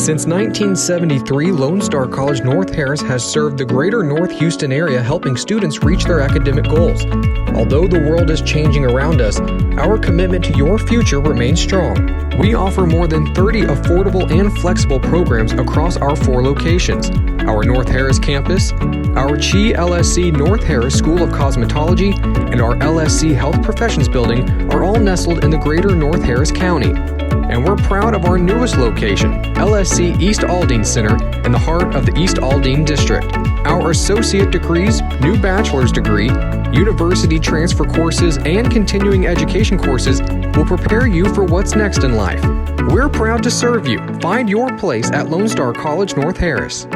Since 1973, Lone Star College North Harris has served the greater North Houston area, helping students reach their academic goals. Although the world is changing around us, our commitment to your future remains strong. We offer more than 30 affordable and flexible programs across our 4 locations. Our North Harris campus, our Chi LSC-North Harris School of Cosmetology, and our LSC Health Professions building are all nestled in the greater North Harris County. And we're proud of our newest location, LSC-East Aldine Center, in the heart of the East Aldine District. Our associate degrees, new bachelor's degree, university transfer courses, and continuing education courses will prepare you for what's next in life. We're proud to serve you. Find your place at Lone Star College North Harris.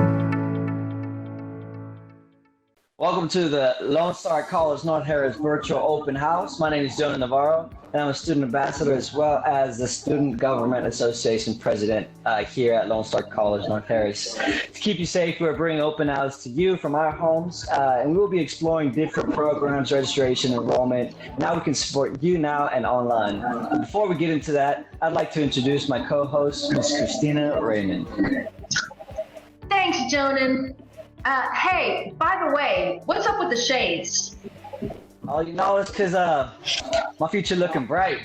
Welcome to the Lone Star College North Harris Virtual Open House. My name is Jonah Navarro, and I'm a student ambassador as well as the Student Government Association president here at Lone Star College North Harris. To keep you safe, we're bringing open house to you from our homes, and we will be exploring different programs, registration, enrollment, and how we can support you now and online. Before we get into that, I'd like to introduce my co-host, Ms. Christina Raymond. Thanks, Jonah. Hey, by the way, what's up with the shades? Oh, you know, it's because my future looking bright.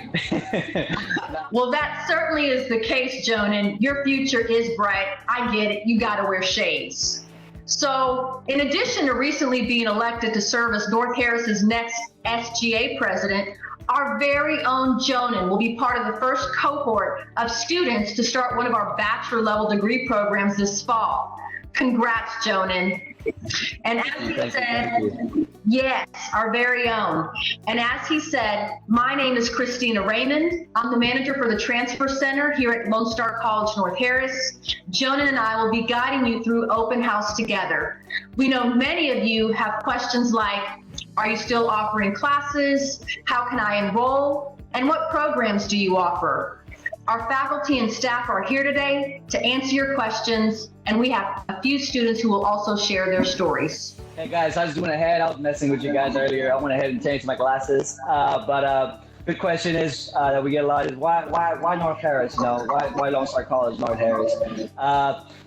Well, that certainly is the case, Jonah. Your future is bright. I get it. You got to wear shades. So, in addition to recently being elected to serve as North Harris's next SGA president, our very own Jonah will be part of the first cohort of students to start one of our bachelor level degree programs this fall. Congrats, Jonah. And as he said, yes, our very own. And as he said, my name is Christina Raymond. I'm the manager for the Transfer Center here at Lone Star College North Harris. Jonah and I will be guiding you through open house together. We know many of you have questions like, are you still offering classes? How can I enroll? And what programs do you offer? Our faculty and staff are here today to answer your questions, and we have a few students who will also share their stories. Hey guys, I just went ahead. I was messing with you guys earlier. I went ahead and changed my glasses. But good question is that we get a lot is why North Harris? You know, why Lone Star College North Harris?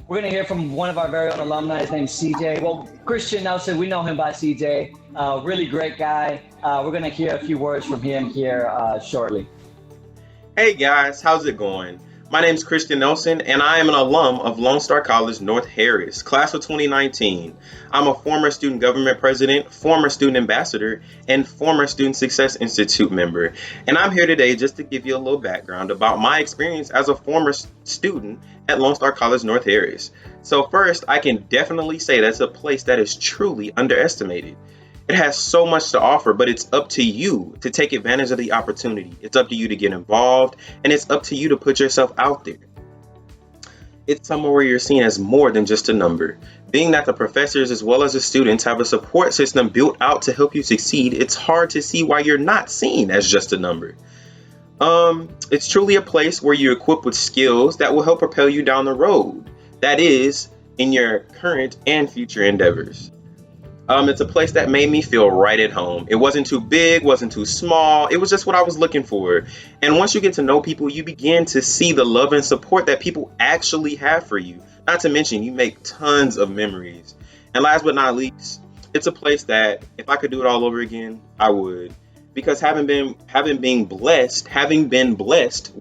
We're gonna hear from one of our very own alumni. His name's CJ. Well, Christian Nelson, we know him by CJ. Really great guy. We're gonna hear a few words from him here shortly. Hey guys, how's it going? My name is Christian Nelson, and I am an alum of Lone Star College North Harris, class of 2019. I'm a former student government president, former student ambassador, and former Student Success Institute member. And I'm here today just to give you a little background about my experience as a former student at Lone Star College North Harris. So first, I can definitely say that's a place that is truly underestimated. It has so much to offer, but it's up to you to take advantage of the opportunity. It's up to you to get involved, and it's up to you to put yourself out there. It's somewhere where you're seen as more than just a number. Being that the professors as well as the students have a support system built out to help you succeed, it's hard to see why you're not seen as just a number. It's truly a place where you're equipped with skills that will help propel you down the road. That is, in your current and future endeavors. It's a place that made me feel right at home. It wasn't too big, wasn't too small. It was just what I was looking for. And once you get to know people, you begin to see the love and support that people actually have for you. Not to mention, you make tons of memories. And last but not least, it's a place that if I could do it all over again, I would. Because having been blessed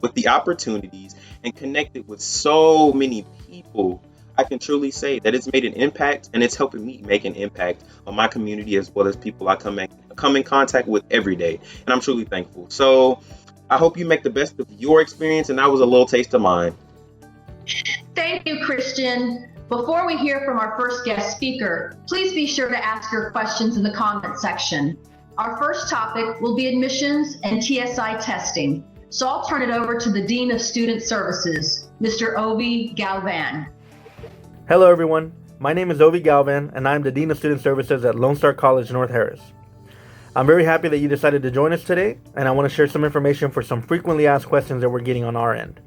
with the opportunities and connected with so many people, I can truly say that it's made an impact, and it's helping me make an impact on my community as well as people I come in contact with every day. And I'm truly thankful. So I hope you make the best of your experience, and that was a little taste of mine. Thank you, Christian. Before we hear from our first guest speaker, please be sure to ask your questions in the comment section. Our first topic will be admissions and TSI testing. So I'll turn it over to the Dean of Student Services, Mr. Ovi Galvan. Hello everyone, my name is Ovi Galvan, and I'm the Dean of Student Services at Lone Star College North Harris. I'm very happy that you decided to join us today, and I want to share some information for some frequently asked questions that we're getting on our end.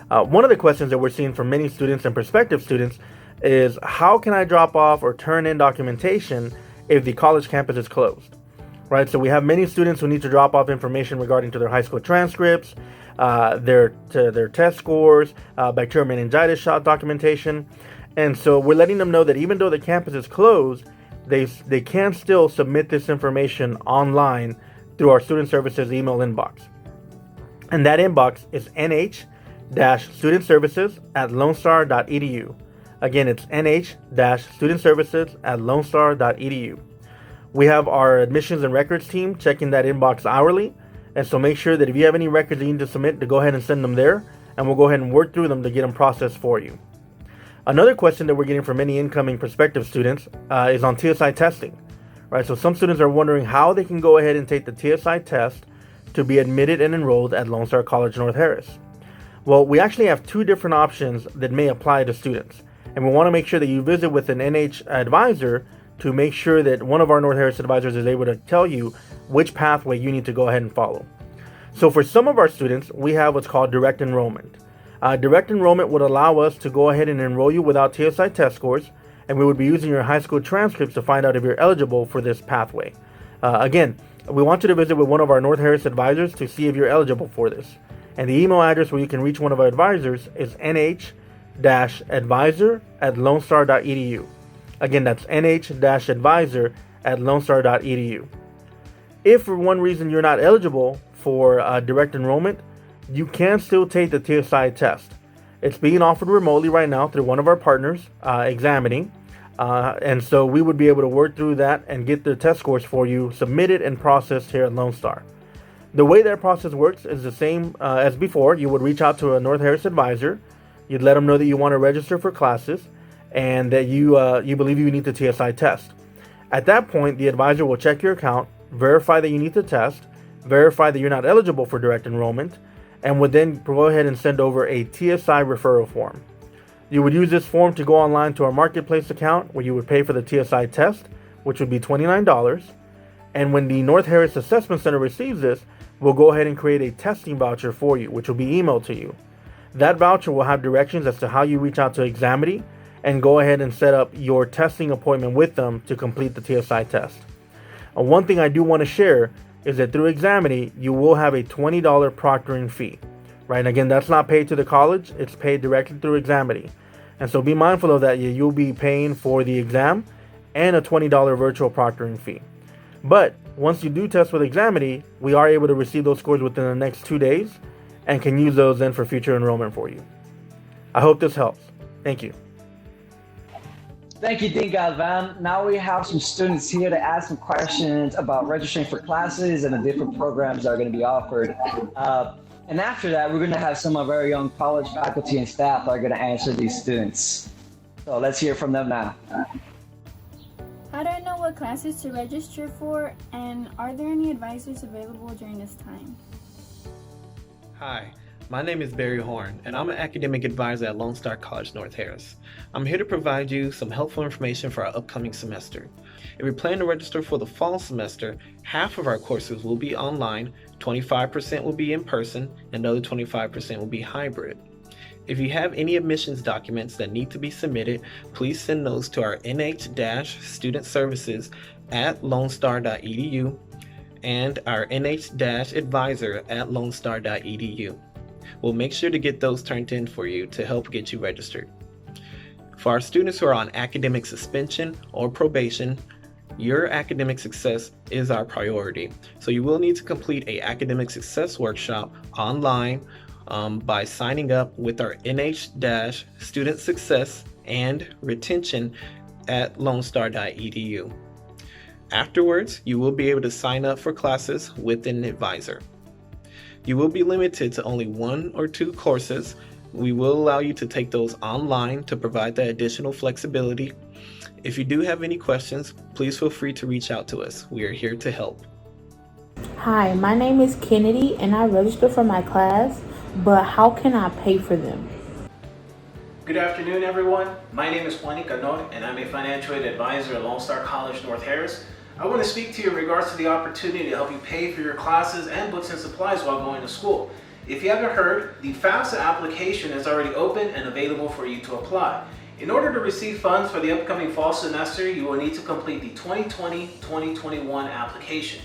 One of the questions that we're seeing from many students and prospective students is, how can I drop off or turn in documentation if the college campus is closed? right? So we have many students who need to drop off information regarding to their high school transcripts, their test scores, bacterial meningitis shot documentation. And so we're letting them know that even though the campus is closed, they can still submit this information online through our student services email inbox. And that inbox is nh-studentservices@lonestar.edu. Again, it's nh-studentservices@lonestar.edu. We have our admissions and records team checking that inbox hourly. And so make sure that if you have any records you need to submit, to go ahead and send them there. And we'll go ahead and work through them to get them processed for you. Another question that we're getting from many incoming prospective students is on TSI testing, right? So some students are wondering how they can go ahead and take the TSI test to be admitted and enrolled at Lone Star College North Harris. Well, we actually have two different options that may apply to students. And we want to make sure that you visit with an NH advisor to make sure that one of our North Harris advisors is able to tell you which pathway you need to go ahead and follow. So for some of our students, we have what's called direct enrollment. Direct enrollment would allow us to go ahead and enroll you without TSI test scores, and we would be using your high school transcripts to find out if you're eligible for this pathway. Again, we want you to visit with one of our North Harris advisors to see if you're eligible for this. And the email address where you can reach one of our advisors is nh-advisor@lonestar.edu. Again, that's nh-advisor@lonestar.edu. If for one reason you're not eligible for direct enrollment, you can still take the TSI test. It's being offered remotely right now through one of our partners, Examining. And so we would be able to work through that and get the test scores for you submitted and processed here at Lone Star. The way that process works is the same as before. You would reach out to a North Harris advisor. You'd let them know that you want to register for classes and that you believe you need the TSI test. At that point, the advisor will check your account, verify that you need the test, verify that you're not eligible for direct enrollment, and would then go ahead and send over a TSI referral form. You would use this form to go online to our marketplace account where you would pay for the TSI test, which would be $29. And when the North Harris Assessment Center receives this, we'll go ahead and create a testing voucher for you, which will be emailed to you. That voucher will have directions as to how you reach out to Examity and go ahead and set up your testing appointment with them to complete the TSI test. One thing I do want to share is that through Examity, you will have a $20 proctoring fee, right? And again, that's not paid to the college, it's paid directly through Examity. And so be mindful of that. You'll be paying for the exam and a $20 virtual proctoring fee. But once you do test with Examity, we are able to receive those scores within the next 2 days and can use those then for future enrollment for you. I hope this helps. Thank you. Thank you, Dean Galvan. Now we have some students here to ask some questions about registering for classes and the different programs that are going to be offered. And after that, we're going to have some of our young college faculty and staff that are going to answer these students. So let's hear from them now. How do I know what classes to register for, and are there any advisors available during this time? Hi, my name is Barry Horn, and I'm an academic advisor at Lone Star College North Harris. I'm here to provide you some helpful information for our upcoming semester. If you plan to register for the fall semester, half of our courses will be online, 25% will be in person, and the other 25% will be hybrid. If you have any admissions documents that need to be submitted, please send those to our nh-studentservices@lonestar.edu and our nh-advisor@lonestar.edu. We'll make sure to get those turned in for you to help get you registered. For our students who are on academic suspension or probation, your academic success is our priority. So you will need to complete an academic success workshop online by signing up with our nh-student success and retention at lonestar.edu. Afterwards, you will be able to sign up for classes with an advisor. You will be limited to only 1 or 2 courses. We will allow you to take those online to provide that additional flexibility. If you do have any questions, please feel free to reach out to us. We are here to help. Hi, my name is Kennedy and I registered for my class, but how can I pay for them? Good afternoon, everyone. My name is Juan Icanor, and I'm a financial aid advisor at Lone Star College North Harris. I want to speak to you in regards to the opportunity to help you pay for your classes and books and supplies while going to school. If you haven't heard, the FAFSA application is already open and available for you to apply. In order to receive funds for the upcoming fall semester, you will need to complete the 2020-2021 application.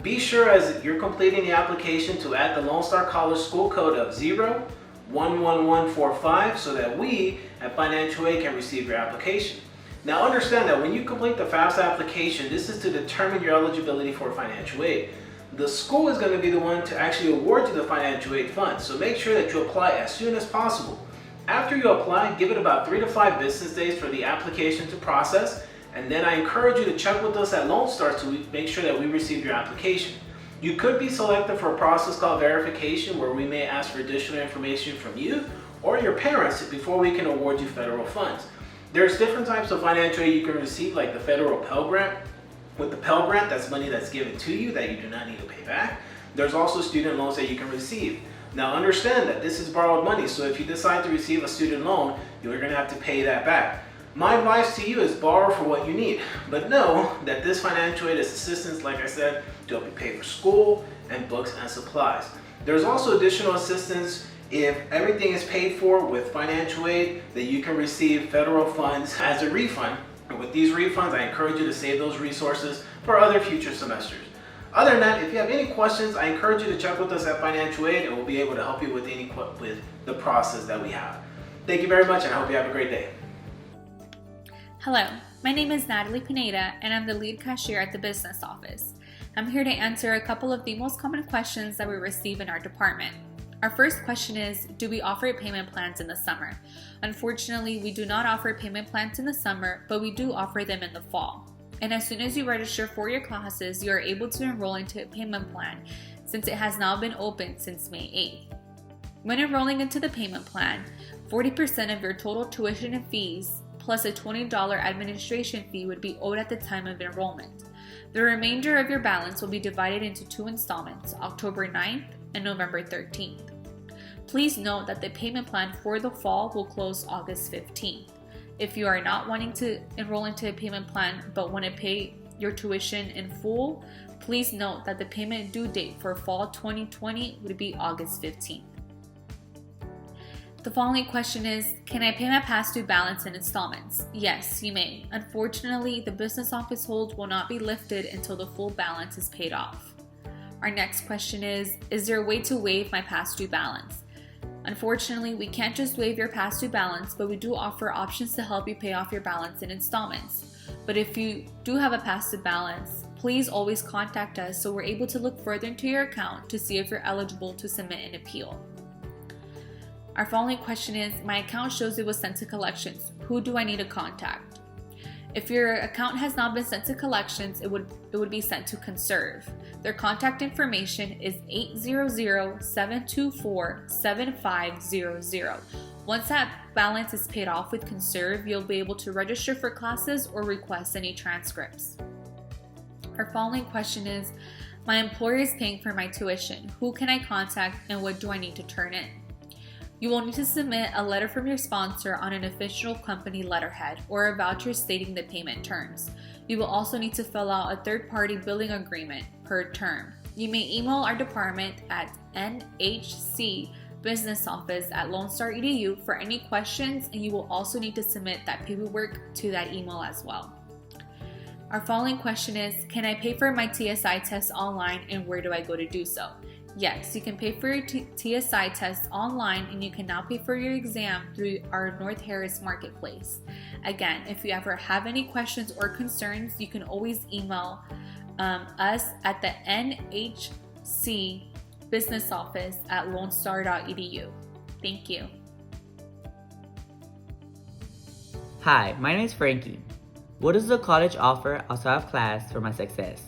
Be sure as you're completing the application to add the Lone Star College school code of 011145 so that we at Financial Aid can receive your application. Now understand that when you complete the FAFSA application, this is to determine your eligibility for financial aid. The school is going to be the one to actually award you the financial aid funds, so make sure that you apply as soon as possible. After you apply, give it about 3 to 5 business days for the application to process, and then I encourage you to check with us at Lone Star to make sure that we receive your application. You could be selected for a process called verification, where we may ask for additional information from you or your parents before we can award you federal funds. There's different types of financial aid you can receive, like the federal Pell Grant. With the Pell Grant, that's money that's given to you that you do not need to pay back. There's also student loans that you can receive. Now understand that this is borrowed money, so if you decide to receive a student loan, you're going to have to pay that back. My advice to you is borrow for what you need, but know that this financial aid is assistance, like I said, to help you pay for school and books and supplies. There's also additional assistance if everything is paid for with financial aid, that you can receive federal funds as a refund. And with these refunds, I encourage you to save those resources for other future semesters. Other than that, if you have any questions, I encourage you to check with us at Financial Aid, and we'll be able to help you with the process that we have. Thank you very much, and I hope you have a great day. Hello, my name is Natalie Pineda, and I'm the lead cashier at the business office. I'm here to answer a couple of the most common questions that we receive in our department. Our first question is, do we offer payment plans in the summer? Unfortunately, we do not offer payment plans in the summer, but we do offer them in the fall. And as soon as you register for your classes, you are able to enroll into a payment plan, since it has now been open since May 8th. When enrolling into the payment plan, 40% of your total tuition and fees plus a $20 administration fee would be owed at the time of enrollment. The remainder of your balance will be divided into 2 installments, October 9th and November 13th. Please note that the payment plan for the fall will close August 15th. If you are not wanting to enroll into a payment plan but want to pay your tuition in full, please note that the payment due date for fall 2020 would be August 15th. The following question is, can I pay my past due balance in installments? Yes, you may. Unfortunately, the business office hold will not be lifted until the full balance is paid off. Our next question is there a way to waive my past due balance? Unfortunately, we can't just waive your past due balance, but we do offer options to help you pay off your balance in installments. But if you do have a past due balance, please always contact us so we're able to look further into your account to see if you're eligible to submit an appeal. Our following question is, my account shows it was sent to collections. Who do I need to contact? If your account has not been sent to collections, it would be sent to Conserve. Their contact information is 800-724-7500. Once that balance is paid off with Conserve, you'll be able to register for classes or request any transcripts. Our following question is, my employer is paying for my tuition. Who can I contact and what do I need to turn in? You will need to submit a letter from your sponsor on an official company letterhead or a voucher stating the payment terms. You will also need to fill out a third-party billing agreement per term. You may email our department at nhcbusinessoffice@lonestar.edu for any questions, and you will also need to submit that paperwork to that email as well. Our following question is, can I pay for my TSI test online and where do I go to do so? Yes, you can pay for your TSI test online, and you can now pay for your exam through our North Harris Marketplace. Again, if you ever have any questions or concerns, you can always email us at the nhcbusinessoffice@lonestar.edu. Thank you. Hi, my name is Frankie. What does the college offer outside of class for my success?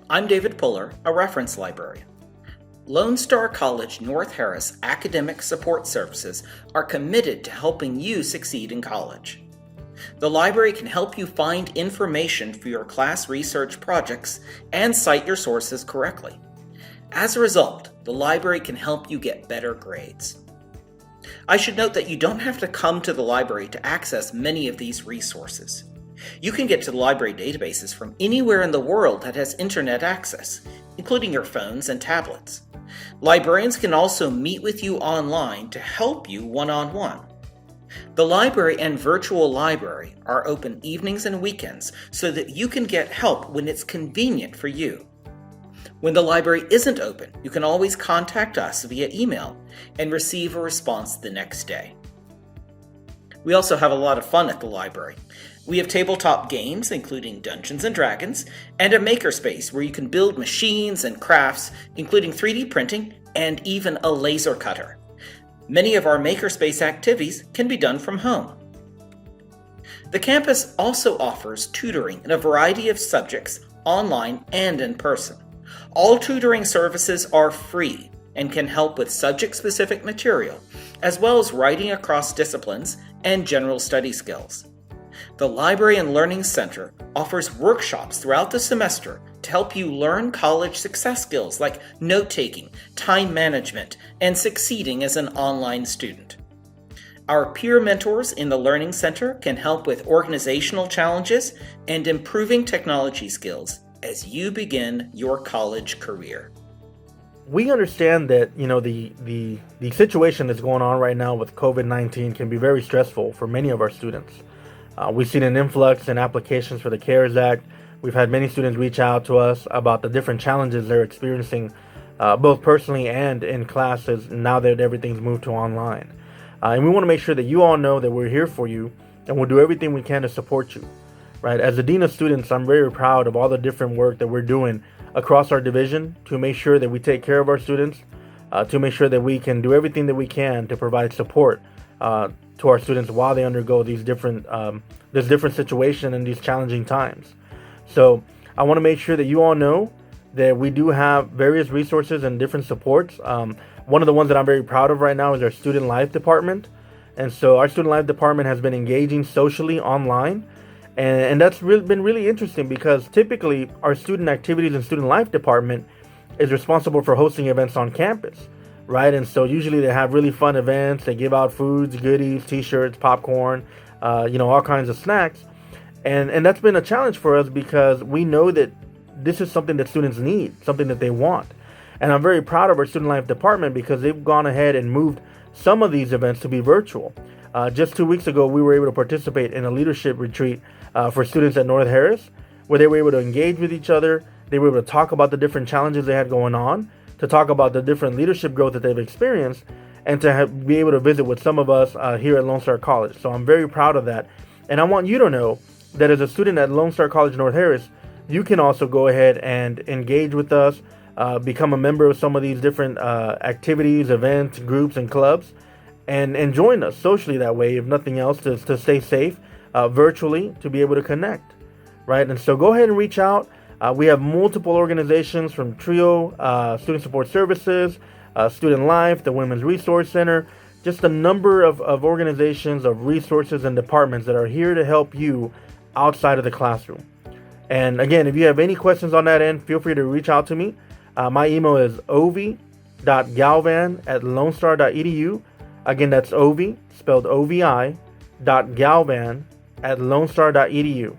I'm David Puller, a reference librarian. Lone Star College North Harris Academic Support Services are committed to helping you succeed in college. The library can help you find information for your class research projects and cite your sources correctly. As a result, the library can help you get better grades. I should note that you don't have to come to the library to access many of these resources. You can get to the library databases from anywhere in the world that has internet access, including your phones and tablets. Librarians can also meet with you online to help you one-on-one. The library and virtual library are open evenings and weekends so that you can get help when it's convenient for you. When the library isn't open, you can always contact us via email and receive a response the next day. We also have a lot of fun at the library. We have tabletop games, including Dungeons & Dragons, and a makerspace where you can build machines and crafts, including 3D printing and even a laser cutter. Many of our makerspace activities can be done from home. The campus also offers tutoring in a variety of subjects, online and in person. All tutoring services are free and can help with subject-specific material, as well as writing across disciplines and general study skills. The Library and Learning Center offers workshops throughout the semester to help you learn college success skills like note-taking, time management, and succeeding as an online student. Our peer mentors in the Learning Center can help with organizational challenges and improving technology skills as you begin your college career. We understand that, the situation that's going on right now with COVID-19 can be very stressful for many of our students. We've seen an influx in applications for the CARES Act. We've had many students reach out to us about the different challenges they're experiencing, both personally and in classes, now that everything's moved to online. And we want to make sure that you all know that we're here for you and we'll do everything we can to support you. Right? As the Dean of Students, I'm very proud of all the different work that we're doing across our division to make sure that we take care of our students, to make sure that we can do everything that we can to provide support to our students while they undergo this different situation and these challenging times. So I want to make sure that you all know that we do have various resources and different supports. One of the ones that I'm very proud of right now is our Student Life Department. And so our Student Life Department has been engaging socially online. And that's been really interesting because typically our Student Activities and Student Life Department is responsible for hosting events on campus, right? And so usually they have really fun events. They give out foods, goodies, t-shirts, popcorn, all kinds of snacks. And that's been a challenge for us because we know that this is something that students need, something that they want. And I'm very proud of our Student Life Department because they've gone ahead and moved some of these events to be virtual. Just 2 weeks ago, we were able to participate in a leadership retreat for students at North Harris, where they were able to engage with each other. They were able to talk about the different challenges they had going on, to talk about the different leadership growth that they've experienced, and to be able to visit with some of us here at Lone Star College. So I'm very proud of that. And I want you to know that as a student at Lone Star College North Harris, you can also go ahead and engage with us, become a member of some of these different activities, events, groups, and clubs, and join us socially that way, if nothing else, to stay safe virtually, to be able to connect, right? And so go ahead and reach out. We have multiple organizations from TRIO, Student Support Services, Student Life, the Women's Resource Center, just a number of organizations, of resources and departments that are here to help you outside of the classroom. And again, if you have any questions on that end, feel free to reach out to me. My email is ovi.galvan@lonestar.edu. Again, that's ovi, spelled OVI, .galvan@lonestar.edu.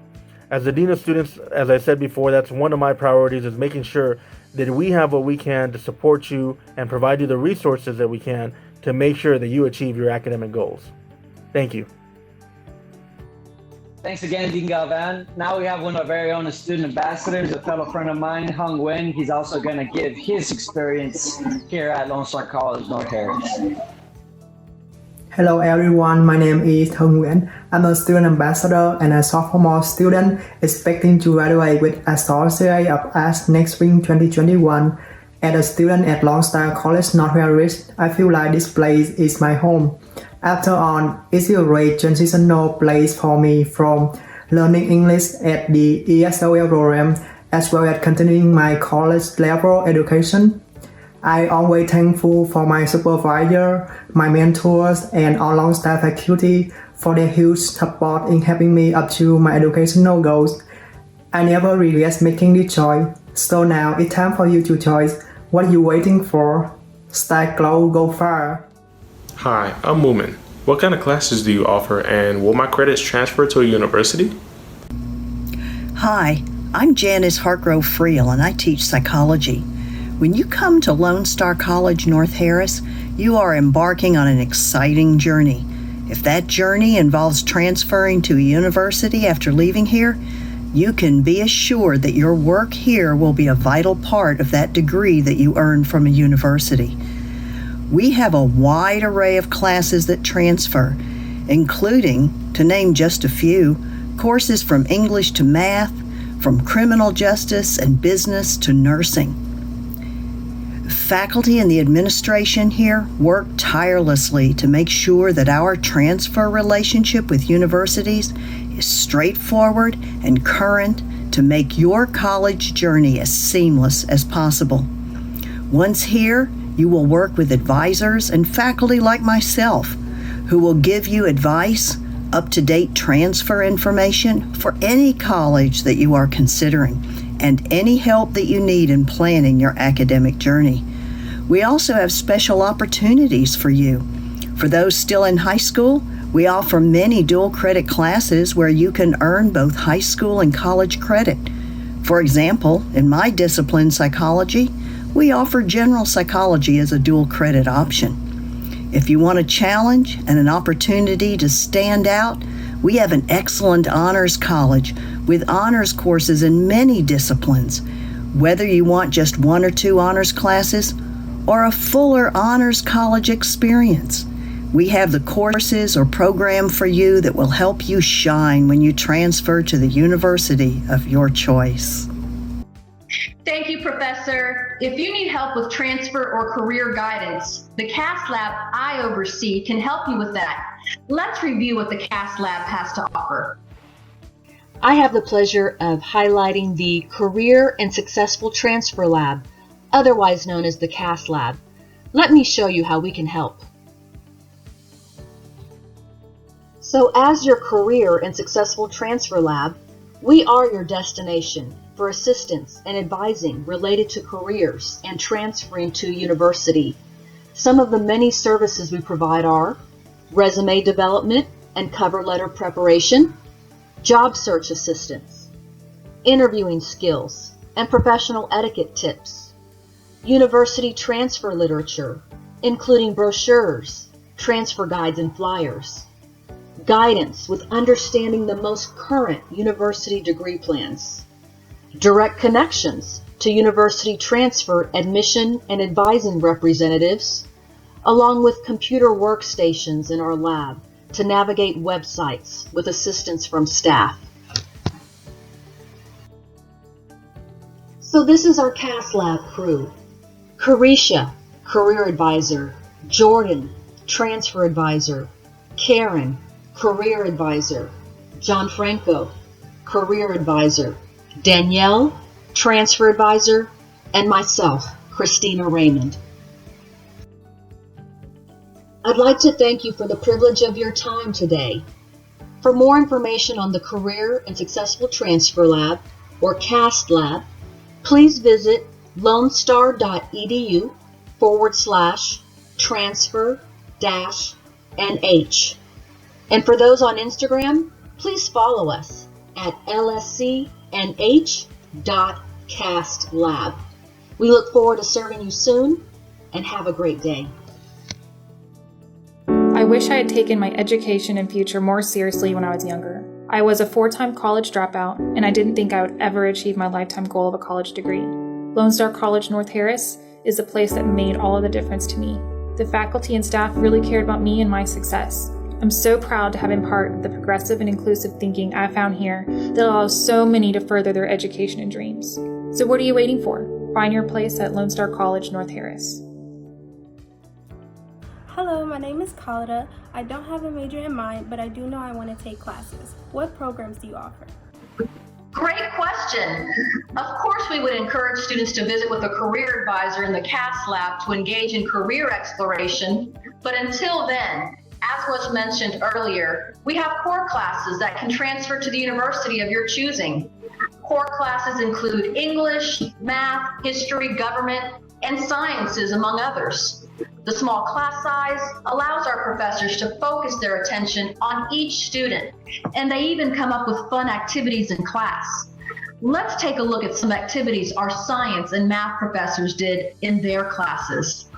As the Dean of Students, as I said before, that's one of my priorities, is making sure that we have what we can to support you and provide you the resources that we can to make sure that you achieve your academic goals. Thank you. Thanks again, Dean Galvan. Now we have one of our very own student ambassadors, a fellow friend of mine, Hung Nguyen. He's also going to give his experience here at Lone Star College North Harris. Hello everyone, my name is Hung Nguyen. I'm a student ambassador and a sophomore student expecting to graduate with Associate of Arts next spring 2021. As a student at Lone Star College North Harris, I feel like this place is my home. After all, it's a great transitional place for me from learning English at the ESOL program as well as continuing my college level education. I'm always thankful for my supervisor, my mentors, and all Lone Star faculty for their huge support in helping me up to my educational goals. I never regret making this choice, so now it's time for you to choose. What are you waiting for? Stay close, go far. Hi, I'm Moomin. What kind of classes do you offer, and will my credits transfer to a university? Hi, I'm Janice Hartgrove Friel, and I teach psychology. When you come to Lone Star College North Harris, you are embarking on an exciting journey. If that journey involves transferring to a university after leaving here, you can be assured that your work here will be a vital part of that degree that you earn from a university. We have a wide array of classes that transfer, including, to name just a few, courses from English to math, from criminal justice and business to nursing. Faculty and the administration here work tirelessly to make sure that our transfer relationship with universities is straightforward and current to make your college journey as seamless as possible. Once here, you will work with advisors and faculty like myself who will give you advice, up-to-date transfer information for any college that you are considering, and any help that you need in planning your academic journey. We also have special opportunities for you. For those still in high school, we offer many dual credit classes where you can earn both high school and college credit. For example, in my discipline, psychology, we offer general psychology as a dual credit option. If you want a challenge and an opportunity to stand out, we have an excellent honors college with honors courses in many disciplines. Whether you want just 1 or 2 honors classes or a fuller honors college experience, we have the courses or program for you that will help you shine when you transfer to the university of your choice. Thank you, Professor. If you need help with transfer or career guidance, the CAST Lab I oversee can help you with that. Let's review what the CAST Lab has to offer. I have the pleasure of highlighting the Career and Successful Transfer Lab, otherwise known as the CAST Lab. Let me show you how we can help. So as your Career and Successful Transfer Lab, we are your destination for assistance and advising related to careers and transferring to university. Some of the many services we provide are resume development and cover letter preparation, job search assistance, interviewing skills and professional etiquette tips, university transfer literature, including brochures, transfer guides and flyers, guidance with understanding the most current university degree plans, direct connections to university transfer admission and advising representatives, along with computer workstations in our lab to navigate websites with assistance from staff. So this is our CAST Lab crew. Carisha, Career Advisor, Jordan, Transfer Advisor, Karen, Career Advisor, Gianfranco, Career Advisor, Danielle, Transfer Advisor, and myself, Christina Raymond. I'd like to thank you for the privilege of your time today. For more information on the Career and Successful Transfer Lab, or CAST Lab, please visit lonestar.edu/transfer-nh. And for those on Instagram, please follow us at LSC-NH.castlab. We look forward to serving you soon, and have a great day. I wish I had taken my education and future more seriously when I was younger. I was a 4-time college dropout, and I didn't think I would ever achieve my lifetime goal of a college degree. Lone Star College North Harris is a place that made all of the difference to me. The faculty and staff really cared about me and my success. I'm so proud to have been part of the progressive and inclusive thinking I found here that allows so many to further their education and dreams. So what are you waiting for? Find your place at Lone Star College North Harris. Hello, my name is Khalida. I don't have a major in mind, but I do know I want to take classes. What programs do you offer? Great question. Of course, we would encourage students to visit with a career advisor in the CAST Lab to engage in career exploration. But until then, as was mentioned earlier, we have core classes that can transfer to the university of your choosing. Core classes include English, math, history, government, and sciences, among others. The small class size allows our professors to focus their attention on each student, and they even come up with fun activities in class. Let's take a look at some activities our science and math professors did in their classes.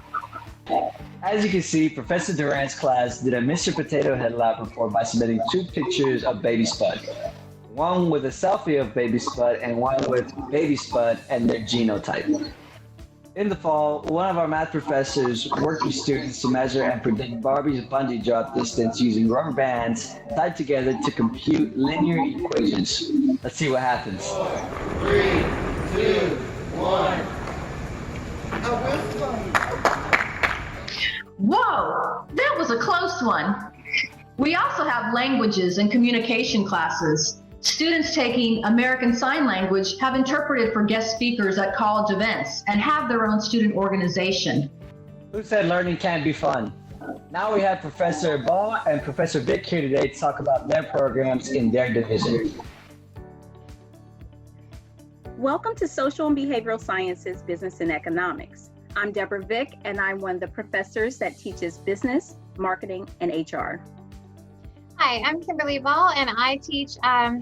As you can see, Professor Durant's class did a Mr. Potato Head lab report by submitting 2 pictures of baby Spud. One with a selfie of baby Spud and one with baby Spud and their genotype. In the fall, one of our math professors worked with students to measure and predict Barbie's bungee drop distance using rubber bands tied together to compute linear equations. Let's see what happens. 3, 2, 1. Whoa, that was a close one. We also have languages and communication classes. Students taking American Sign Language have interpreted for guest speakers at college events and have their own student organization. Who said learning can't be fun? Now we have Professor Ball and Professor Vic here today to talk about their programs in their division. Welcome to Social and Behavioral Sciences, Business and Economics. I'm Deborah Vick, and I'm one of the professors that teaches business, marketing, and HR. Hi, I'm Kimberly Ball, and I teach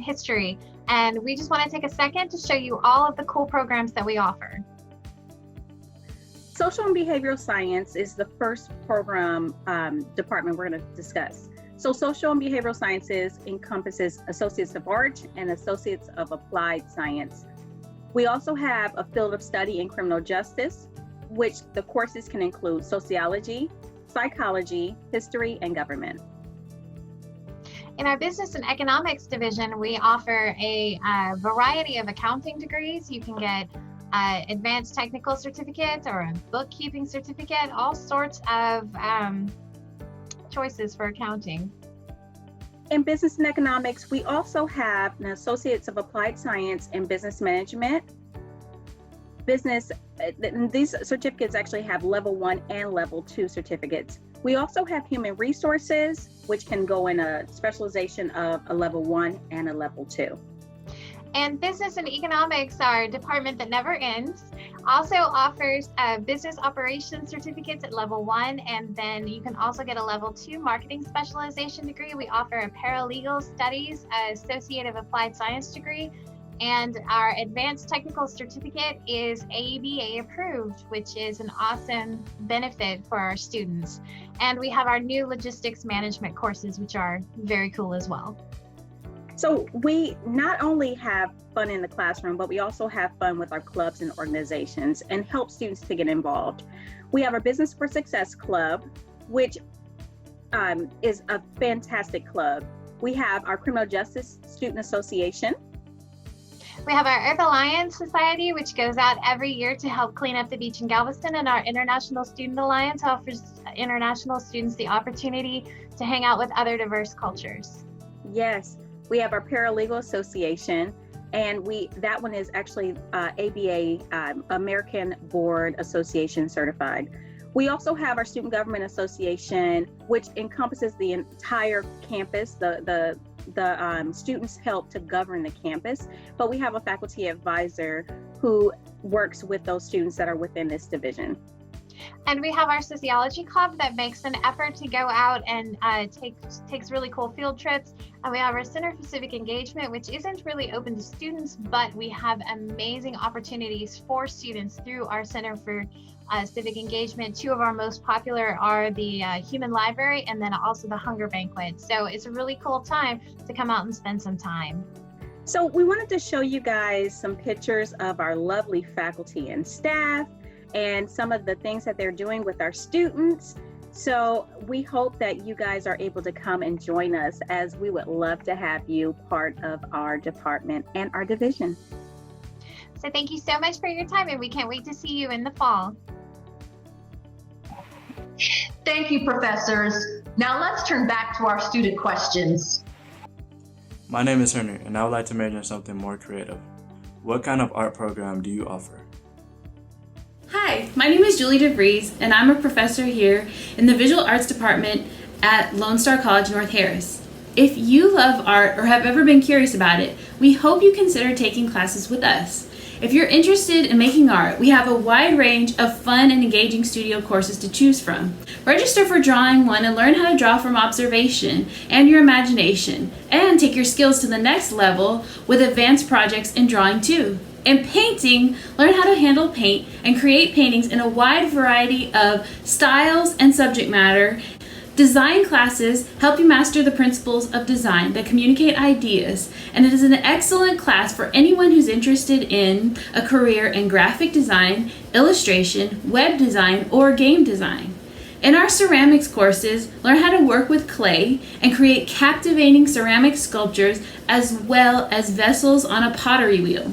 history. And we just want to take a second to show you all of the cool programs that we offer. Social and Behavioral Science is the first program department we're going to discuss. So Social and Behavioral Sciences encompasses Associates of Arts and Associates of Applied Science. We also have a field of study in criminal justice, which the courses can include sociology, psychology, history, and government. In our business and economics division, we offer a variety of accounting degrees. You can get advanced technical certificates or a bookkeeping certificate, all sorts of choices for accounting. In business and economics, we also have an Associates of Applied Science in Business Management. These certificates actually have level 1 and level 2 certificates. We also have human resources, which can go in a specialization of a level 1 and a level 2. And business and economics, our department that never ends, also offers business operations certificates at level 1, and then you can also get a level 2 marketing specialization degree. We offer a paralegal studies associative applied science degree. And our advanced technical certificate is ABA approved, which is an awesome benefit for our students. And we have our new logistics management courses, which are very cool as well. So we not only have fun in the classroom, but we also have fun with our clubs and organizations and help students to get involved. We have our Business for Success Club, which is a fantastic club. We have our Criminal Justice Student Association. We have our Earth Alliance Society, which goes out every year to help clean up the beach in Galveston, and our International Student Alliance offers international students the opportunity to hang out with other diverse cultures. Yes, we have our Paralegal Association, and that one is actually ABA, American Board Association certified. We also have our Student Government Association, which encompasses the entire campus. The students help to govern the campus, but we have a faculty advisor who works with those students that are within this division. And we have our sociology club that makes an effort to go out and takes really cool field trips. And we have our Center for Civic Engagement, which isn't really open to students, but we have amazing opportunities for students through our Center for Civic Engagement. 2 of our most popular are the Human Library and then also the Hunger Banquet. So it's a really cool time to come out and spend some time. So we wanted to show you guys some pictures of our lovely faculty and staff and some of the things that they're doing with our students. So we hope that you guys are able to come and join us, as we would love to have you part of our department and our division. So thank you so much for your time, and we can't wait to see you in the fall. Thank you, professors. Now let's turn back to our student questions. My name is Henry, and I would like to major in something more creative. What kind of art program do you offer? Hi, my name is Julie DeVries, and I'm a professor here in the Visual Arts Department at Lone Star College North Harris. If you love art or have ever been curious about it, we hope you consider taking classes with us. If you're interested in making art, we have a wide range of fun and engaging studio courses to choose from. Register for Drawing 1 and learn how to draw from observation and your imagination, and take your skills to the next level with advanced projects in Drawing 2. In painting, learn how to handle paint and create paintings in a wide variety of styles and subject matter. Design classes help you master the principles of design that communicate ideas, and it is an excellent class for anyone who's interested in a career in graphic design, illustration, web design, or game design. In our ceramics courses, learn how to work with clay and create captivating ceramic sculptures as well as vessels on a pottery wheel.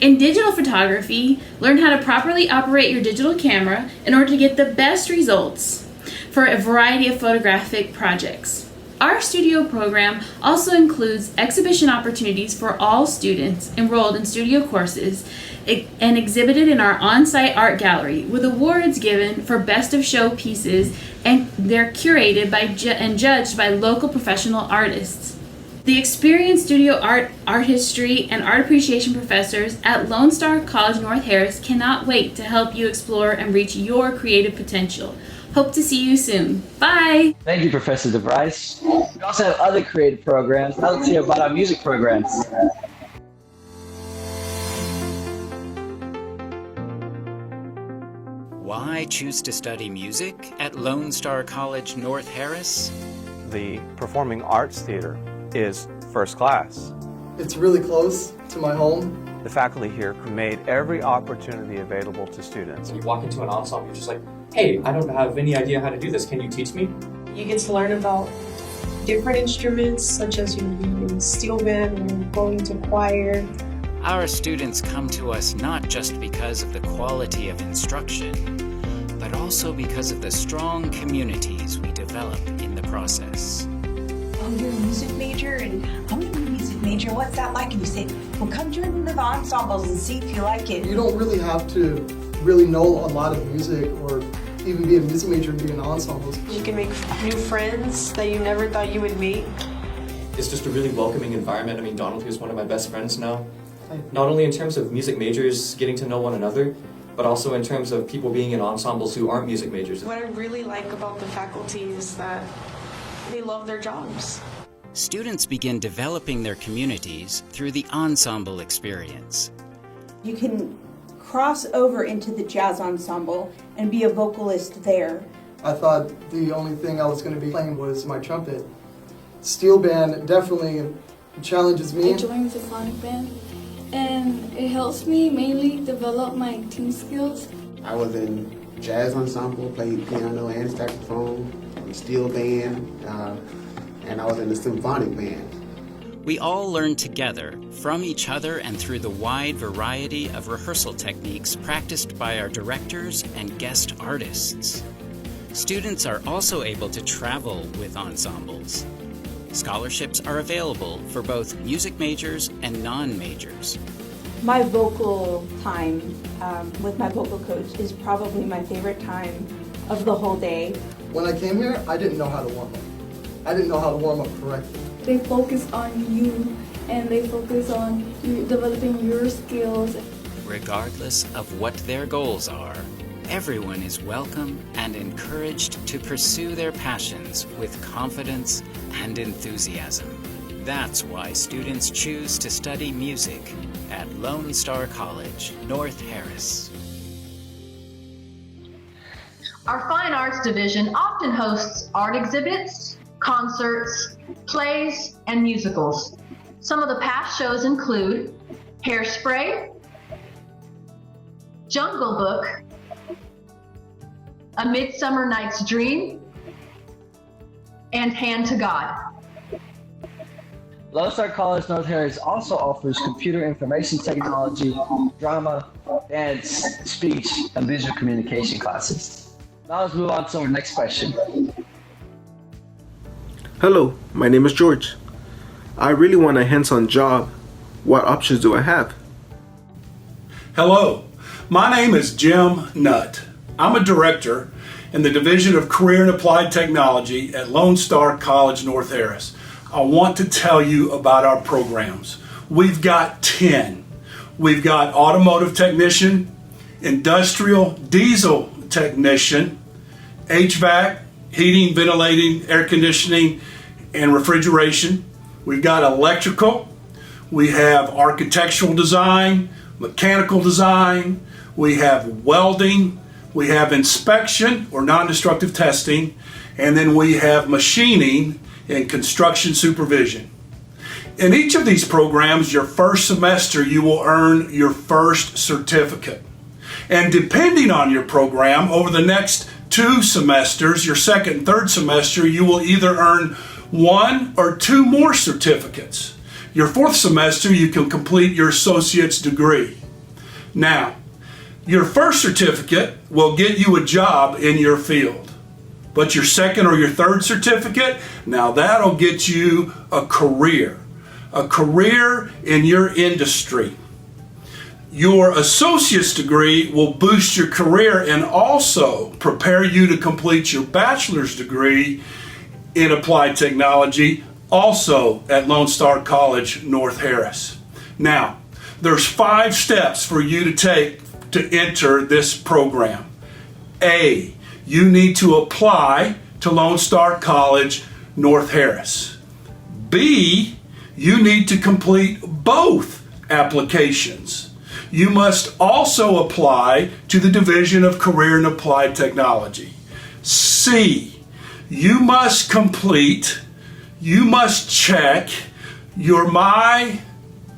In digital photography, learn how to properly operate your digital camera in order to get the best results for a variety of photographic projects. Our studio program also includes exhibition opportunities for all students enrolled in studio courses and exhibited in our on-site art gallery, with awards given for best of show pieces, and they're curated by and judged by local professional artists. The experienced studio art history, and art appreciation professors at Lone Star College North Harris cannot wait to help you explore and reach your creative potential. Hope to see you soon. Bye! Thank you, Professor DeVries. We also have other creative programs. Now let's hear about our music programs. Why choose to study music at Lone Star College North Harris? The Performing Arts Theater is first class. It's really close to my home. The faculty here made every opportunity available to students. You walk into an ensemble, you're just like, hey, I don't have any idea how to do this. Can you teach me? You get to learn about different instruments, such as being in steel band and going to choir. Our students come to us not just because of the quality of instruction, but also because of the strong communities we develop in the process. Oh, you're a music major, and I'm a music major. What's that like? And you say, well, come join one of the ensembles and see if you like it. You don't really have to really know a lot of music or even be a music major and be in ensembles. You can make new friends that you never thought you would meet. It's just a really welcoming environment. I mean, Donald is one of my best friends now. Not only in terms of music majors getting to know one another, but also in terms of people being in ensembles who aren't music majors. What I really like about the faculty is that they love their jobs. Students begin developing their communities through the ensemble experience. You can cross over into the jazz ensemble and be a vocalist there. I thought the only thing I was going to be playing was my trumpet. Steel band definitely challenges me. I joined the symphonic band, and it helps me mainly develop my team skills. I was in jazz ensemble, played piano and saxophone, steel band, and I was in the symphonic band. We all learn together from each other and through the wide variety of rehearsal techniques practiced by our directors and guest artists. Students are also able to travel with ensembles. Scholarships are available for both music majors and non-majors. My vocal time with my vocal coach is probably my favorite time of the whole day. When I came here, I didn't know how to warm up. I didn't know how to warm up correctly. They focus on you, and they focus on you developing your skills. Regardless of what their goals are, everyone is welcome and encouraged to pursue their passions with confidence and enthusiasm. That's why students choose to study music at Lone Star College, North Harris. Our Fine Arts Division often hosts art exhibits, concerts, plays, and musicals. Some of the past shows include Hairspray, Jungle Book, A Midsummer Night's Dream, and Hand to God. Lone Star College North Harris also offers computer information technology, drama, dance, speech, and visual communication classes. Now let's move on to our next question. Hello, my name is George. I really want a hands-on job. What options do I have? Hello, my name is Jim Nutt. I'm a director in the Division of Career and Applied Technology at Lone Star College North Harris. I want to tell you about our programs. We've got 10. We've got automotive technician, industrial diesel technician, HVAC, heating, ventilating, air conditioning, and refrigeration. We've got electrical. We have architectural design, mechanical design. We have welding. We have inspection or non-destructive testing. And then we have machining and construction supervision. In each of these programs, your first semester, you will earn your first certificate. And depending on your program, over the next 2 semesters, your second and third semester, you will either earn 1 or 2 more certificates. Your 4th semester, you can complete your associate's degree. Now, your first certificate will get you a job in your field. But your second or your third certificate, now that'll get you a career in your industry. Your associate's degree will boost your career and also prepare you to complete your bachelor's degree in applied technology, also at Lone Star College, North Harris. Now, there's 5 steps for you to take to enter this program. A, you need to apply to Lone Star College, North Harris. B, you need to complete both applications. You must also apply to the Division of Career and Applied Technology. C, you must check your My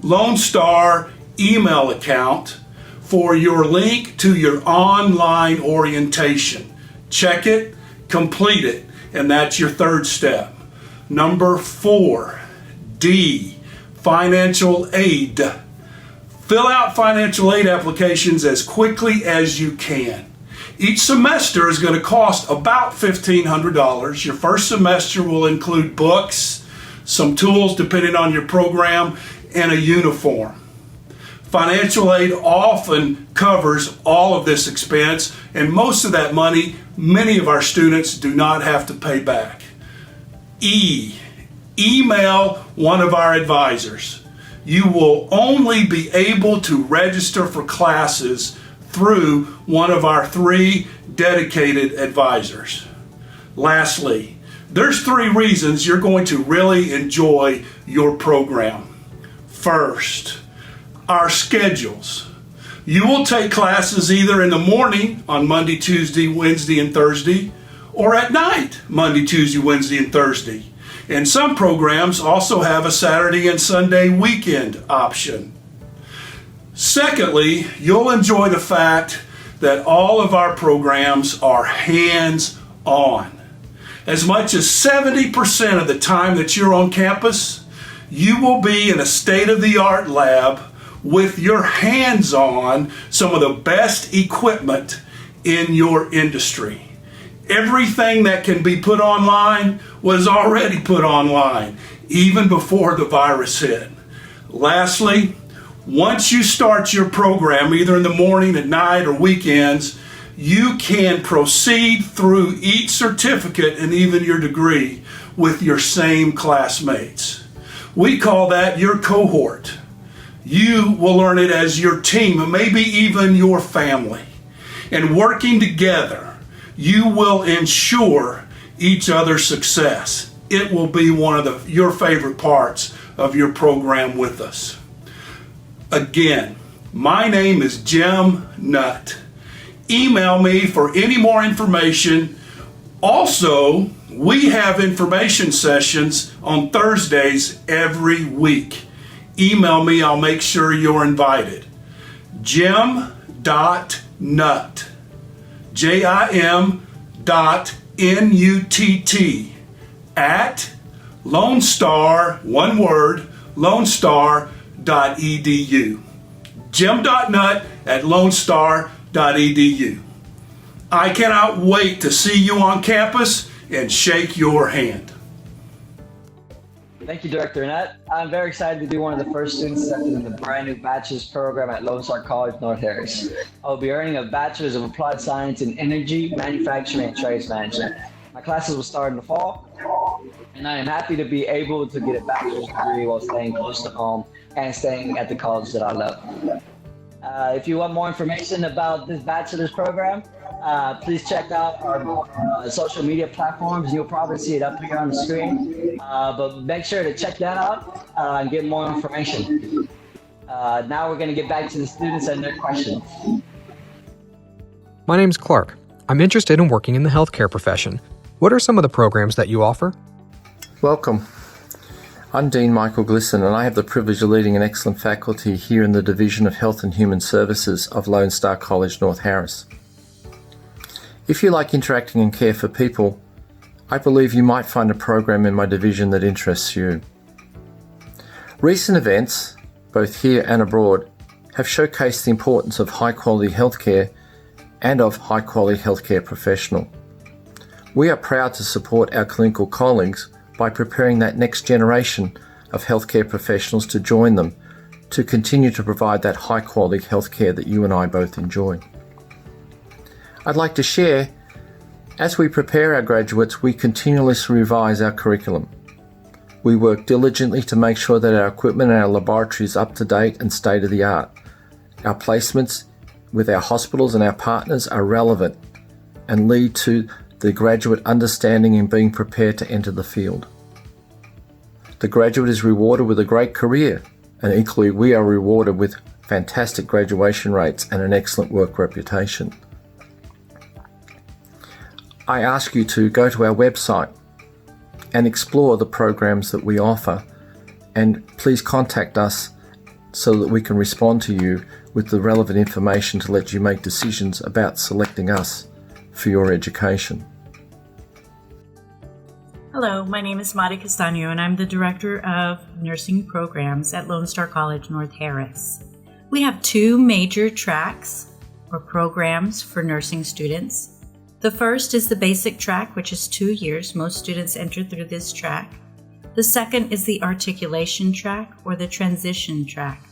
Lone Star email account for your link to your online orientation. Check it, complete it, and that's your 3rd step. Number 4, D, financial aid. Fill out financial aid applications as quickly as you can. Each semester is going to cost about $1,500. Your first semester will include books, some tools depending on your program, and a uniform. Financial aid often covers all of this expense, and most of that money, many of our students do not have to pay back. E, email one of our advisors. You will only be able to register for classes through one of our 3 dedicated advisors. Lastly, there's 3 reasons you're going to really enjoy your program. First, our schedules. You will take classes either in the morning on Monday, Tuesday, Wednesday, and Thursday, or at night, Monday, Tuesday, Wednesday, and Thursday. And some programs also have a Saturday and Sunday weekend option. Secondly, you'll enjoy the fact that all of our programs are hands-on. As much as 70% of the time that you're on campus, you will be in a state-of-the-art lab with your hands on some of the best equipment in your industry. Everything that can be put online was already put online, even before the virus hit. Lastly, once you start your program, either in the morning, at night, or weekends, you can proceed through each certificate and even your degree with your same classmates. We call that your cohort. You will learn it as your team, and maybe even your family. And working together, you will ensure each other's success. It will be one of your favorite parts of your program with us. Again, my name is Jim Nutt. Email me for any more information. Also, we have information sessions on Thursdays every week. Email me, I'll make sure you're invited. Jim.Nutt, JIM.NUTT at Lone Star, one word, lonestar.edu. Jim.Nutt at lonestar.edu. I cannot wait to see you on campus and shake your hand. Thank you, Director Nutt. I'm very excited to be one of the first students accepted in the brand new bachelor's program at Lone Star College, North Harris. I'll be earning a bachelor's of applied science in energy, manufacturing, and trades management. My classes will start in the fall, and I am happy to be able to get a bachelor's degree while staying close to home and staying at the college that I love. If you want more information about this bachelor's program, please check out our social media platforms. You'll probably see it up here on the screen. But make sure to check that out and get more information. Now we're going to get back to the students and their questions. My name's Clark. I'm interested in working in the healthcare profession. What are some of the programs that you offer? Welcome. I'm Dean Michael Glisson, and I have the privilege of leading an excellent faculty here in the Division of Health and Human Services of Lone Star College, North Harris. If you like interacting and care for people, I believe you might find a program in my division that interests you. Recent events, both here and abroad, have showcased the importance of high-quality healthcare and of high-quality healthcare professional. We are proud to support our clinical colleagues by preparing that next generation of healthcare professionals to join them to continue to provide that high-quality healthcare that you and I both enjoy. I'd like to share, as we prepare our graduates, we continuously revise our curriculum. We work diligently to make sure that our equipment and our laboratory is up to date and state of the art. Our placements with our hospitals and our partners are relevant and lead to the graduate understanding and being prepared to enter the field. The graduate is rewarded with a great career, and equally we are rewarded with fantastic graduation rates and an excellent work reputation. I ask you to go to our website and explore the programs that we offer, and please contact us so that we can respond to you with the relevant information to let you make decisions about selecting us for your education. Hello, my name is Mari Castaño, and I'm the Director of Nursing Programs at Lone Star College, North Harris. We have two major tracks or programs for nursing students. The first is the basic track, which is 2 years. Most students enter through this track. The second is the articulation track or the transition track.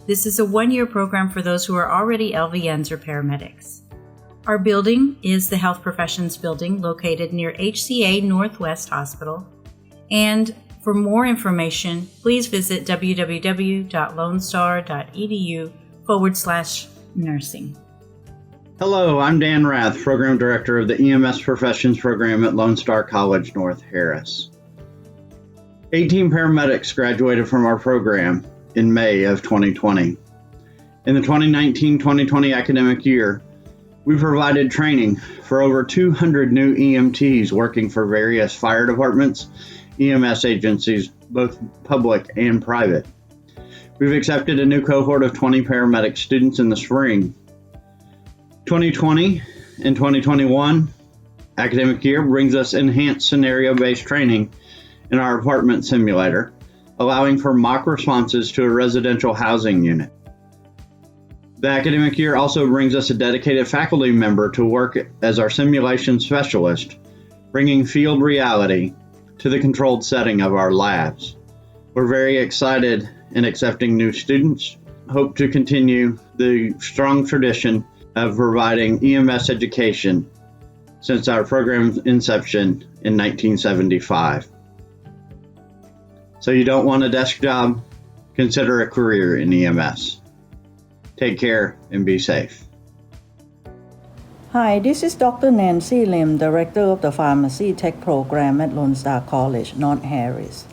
This is a 1-year program for those who are already LVNs or paramedics. Our building is the Health Professions Building located near HCA Northwest Hospital. And for more information, please visit www.lonestar.edu/nursing. Hello, I'm Dan Rath, Program Director of the EMS Professions Program at Lone Star College, North Harris. 18 paramedics graduated from our program in May of 2020. In the 2019-2020 academic year, we provided training for over 200 new EMTs working for various fire departments, EMS agencies, both public and private. We've accepted a new cohort of 20 paramedic students in the spring. 2020 and 2021 academic year brings us enhanced scenario-based training in our apartment simulator, allowing for mock responses to a residential housing unit. The academic year also brings us a dedicated faculty member to work as our simulation specialist, bringing field reality to the controlled setting of our labs. We're very excited in accepting new students, hope to continue the strong tradition of providing EMS education since our program's inception in 1975. So you don't want a desk job? Consider a career in EMS. Take care and be safe. Hi, this is Dr. Nancy Lim, Director of the Pharmacy Tech Program at Lone Star College, North Harris.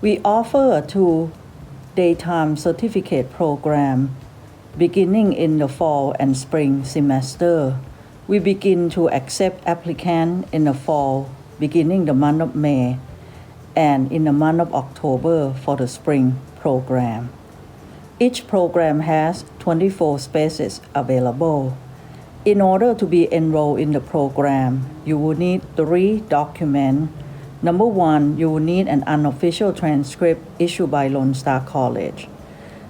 We offer a 2 daytime certificate program beginning in the fall and spring semester. We begin to accept applicants in the fall, beginning the month of May, and in the month of October for the spring program. Each program has 24 spaces available. In order to be enrolled in the program, you will need 3 documents. Number 1, you will need an unofficial transcript issued by Lone Star College.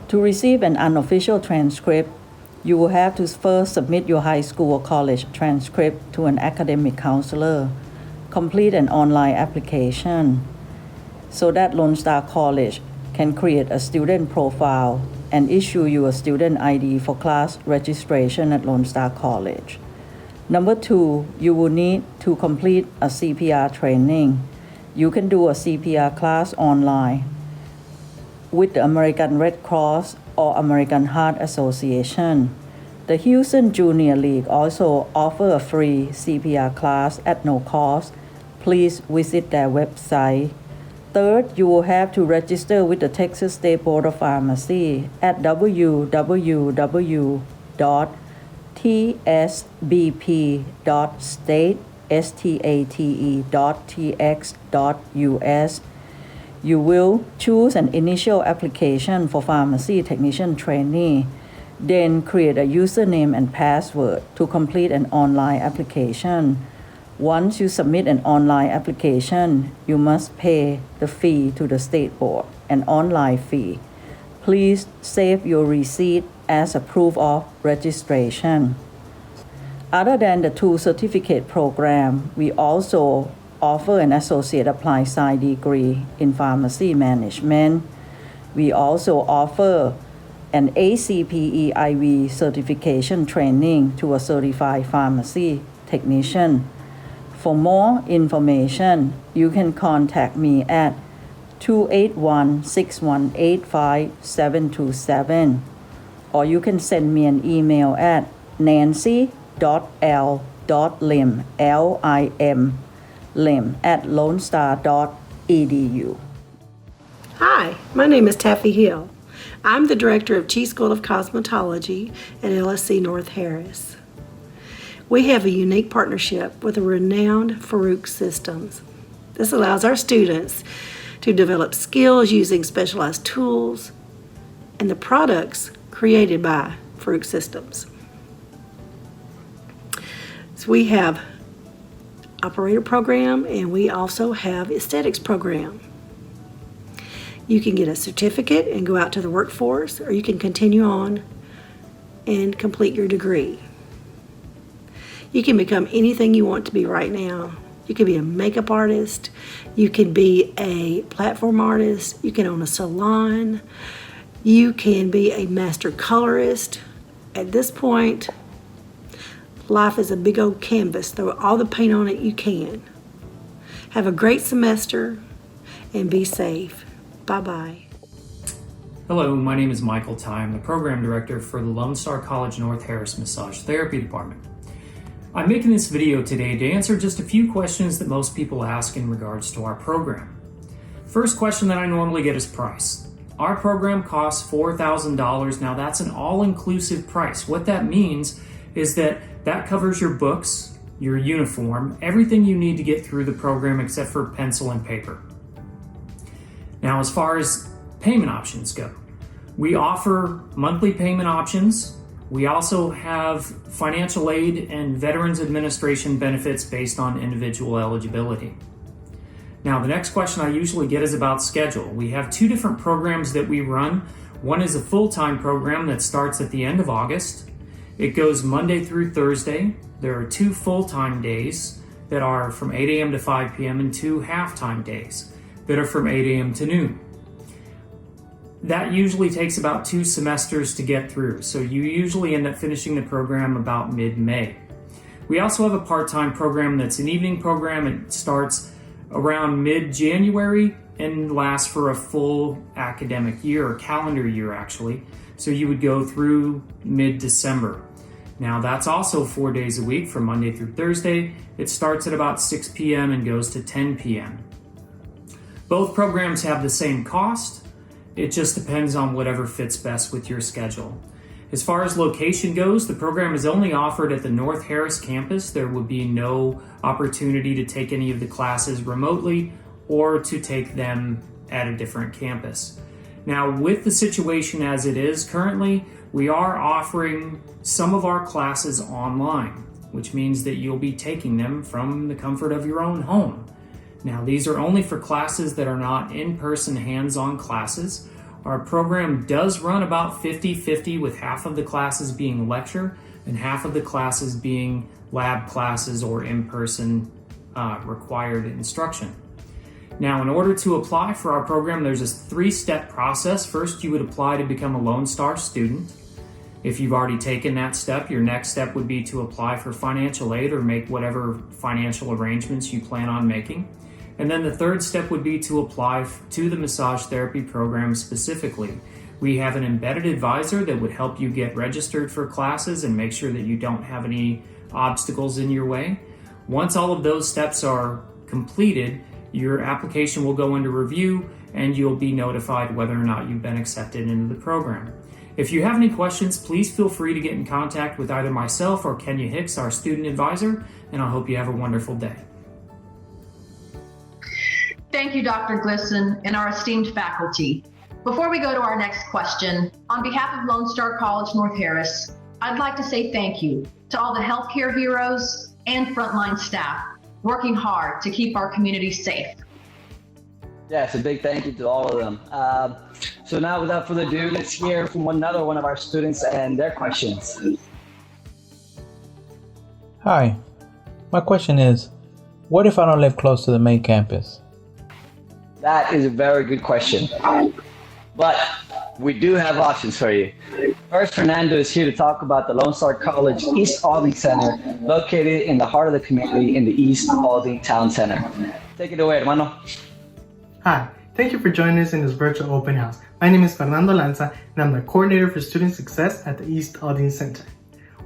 To receive an unofficial transcript, you will have to first submit your high school or college transcript to an academic counselor, complete an online application, so that Lone Star College can create a student profile and issue you a student ID for class registration at Lone Star College. Number 2, you will need to complete a CPR training. You can do a CPR class online with the American Red Cross or American Heart Association. The Houston Junior League also offers a free CPR class at no cost. Please visit their website. Third, you will have to register with the Texas State Board of Pharmacy at www.tsb.state.tx.us. You will choose an initial application for pharmacy technician trainee, then create a username and password to complete an online application. Once you submit an online application, you must pay the fee to the state board, an online fee. Please save your receipt as a proof of registration. Other than the two certificate program, we also offer an associate applied science degree in pharmacy management. We also offer an ACPE IV certification training to a certified pharmacy technician. For more information, you can contact me at 281-618-5727, or you can send me an email at nancy.l.lim, L-I-M, @lonestar.edu. Hi, my name is Taffy Hill. I'm the director of T School of Cosmetology at LSC-North Harris. We have a unique partnership with the renowned Farouk Systems. This allows our students to develop skills using specialized tools and the products created by Farouk Systems. So we have operator program and we also have aesthetics program. You can get a certificate and go out to the workforce, or you can continue on and complete your degree. You can become anything you want to be right now. You can be a makeup artist, you can be a platform artist, you can own a salon, you can be a master colorist. At this point, life is a big old canvas. Throw all the paint on it you can. Have a great semester and be safe. Bye-bye. Hello, my name is Michael Ty. I'm the program director for the Lone Star College North Harris Massage Therapy Department. I'm making this video today to answer just a few questions that most people ask in regards to our program. First question that I normally get is price. Our program costs $4,000. Now that's an all-inclusive price. What that means is that covers your books, your uniform, everything you need to get through the program except for pencil and paper. Now, as far as payment options go, we offer monthly payment options. We also have financial aid and Veterans Administration benefits based on individual eligibility. Now, the next question I usually get is about schedule. We have two different programs that we run. One is a full-time program that starts at the end of August. It goes Monday through Thursday. There are two full-time days that are from 8 a.m. to 5 p.m. and two half-time days that are from 8 a.m. to noon. That usually takes about 2 semesters to get through, so you usually end up finishing the program about mid-May. We also have a part-time program that's an evening program. It starts around mid-January and lasts for a full academic year, or calendar year actually, so you would go through mid-December. Now that's also 4 days a week from Monday through Thursday. It starts at about 6 p.m. and goes to 10 p.m. Both programs have the same cost. It just depends on whatever fits best with your schedule. As far as location goes, the program is only offered at the North Harris campus. There would be no opportunity to take any of the classes remotely or to take them at a different campus. Now, with the situation as it is currently, we are offering some of our classes online, which means that you'll be taking them from the comfort of your own home. Now, these are only for classes that are not in-person hands-on classes. Our program does run about 50-50, with half of the classes being lecture and half of the classes being lab classes or in-person required instruction. Now, in order to apply for our program, there's a 3-step process. First, you would apply to become a Lone Star student. If you've already taken that step, your next step would be to apply for financial aid or make whatever financial arrangements you plan on making. And then the third step would be to apply to the massage therapy program specifically, We have an embedded advisor that would help you get registered for classes and make sure that you don't have any obstacles in your way. Once all of those steps are completed, your application will go into review and you'll be notified whether or not you've been accepted into the program. If you have any questions, please feel free to get in contact with either myself or Kenya Hicks, our student advisor, and I hope you have a wonderful day. Thank you, Dr. Glisson, and our esteemed faculty. Before we go to our next question, on behalf of Lone Star College North Harris, I'd like to say thank you to all the healthcare heroes and frontline staff working hard to keep our community safe. Yes, a big thank you to all of them. So now, without further ado, let's hear from another one of our students and their questions. Hi, my question is, what if I don't live close to the main campus? That is a very good question. But we do have options for you. First, Fernando is here to talk about the Lone Star College East Aldine Center, located in the heart of the community in the East Aldine Town Center. Take it away, hermano. Hi, thank you for joining us in this virtual open house. My name is Fernando Lanza, and I'm the coordinator for student success at the East Aldine Center.